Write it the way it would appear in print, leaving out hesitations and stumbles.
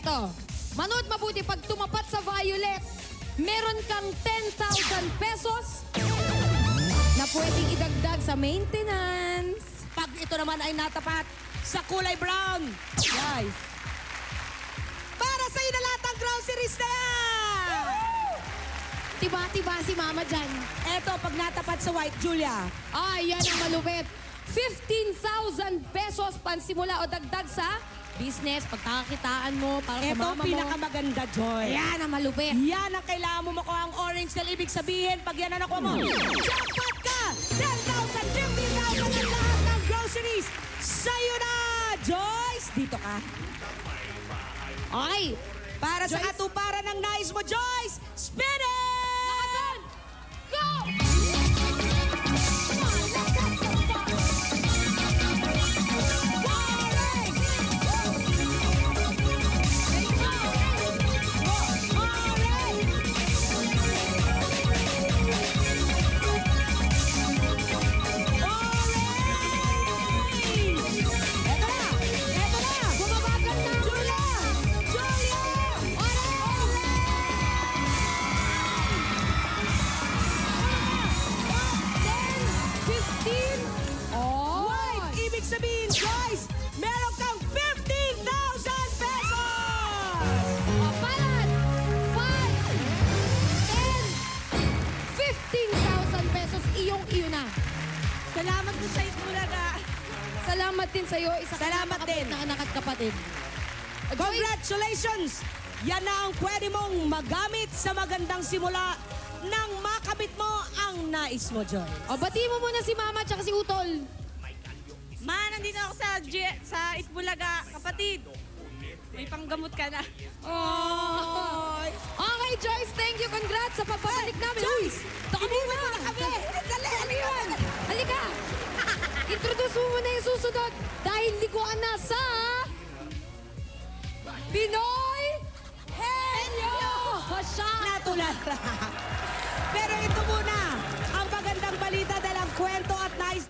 Eto, manood mabuti pag tumapat sa Violet, meron kang 10,000 pesos na pwedeng idagdag sa maintenance. Pag ito naman ay natapat sa kulay brown, guys. Para sa inalatang groceries na yan! Tiba-tiba si Mama dyan. Eto, pag natapat sa white, Julia. Ay, yan ang malupit. 15,000 pesos pansimula o dagdag sa business, pagkakakitaan mo para sa Eto, mama mo. pinakamaganda, Joy. Yan ang malupit. Yan ang kailangan mo makuha ang orange na ibig sabihin pag yan ang nakuha mo. Jackpot ka! 10,000, 15,000 ang lahat ng groceries. Sa'yo na, Joyce! Dito ka. Ay, Para sa Joyce. katuparan ng nais mo, Joyce, spin it! nakasan! Go! Bumabagal na! Julia! Julia! 15! Oh! White! Ibig sabihin, Joyce, meron kang 15,000 pesos! Papalat! 5, 10, 15,000 pesos iyong-iyo na. Salamat po sa Itbulaga. Salamat din sa'yo. Isa ka Salamat napakabait din. na anak at kapatid. Congratulations! Yan na ang pwede mong magamit sa magandang simula nang makabit mo ang nais mo, Joy. O, bati mo muna si Mama at si Utol. Ma, nandito ako sa Itbulaga, kapatid. May panggamot ka na. Oh! Okay, Joyce, thank you. Congrats sa pagbabalik namin. Joyce! Taka muna. kami! Dali! Ano yun? Halika. Introduce mo muna yung susunod dahil liguan na sa Pinoy Henyo! Siya! Natulala. Pero ito muna, ang magandang balita dahil ang kwento at nais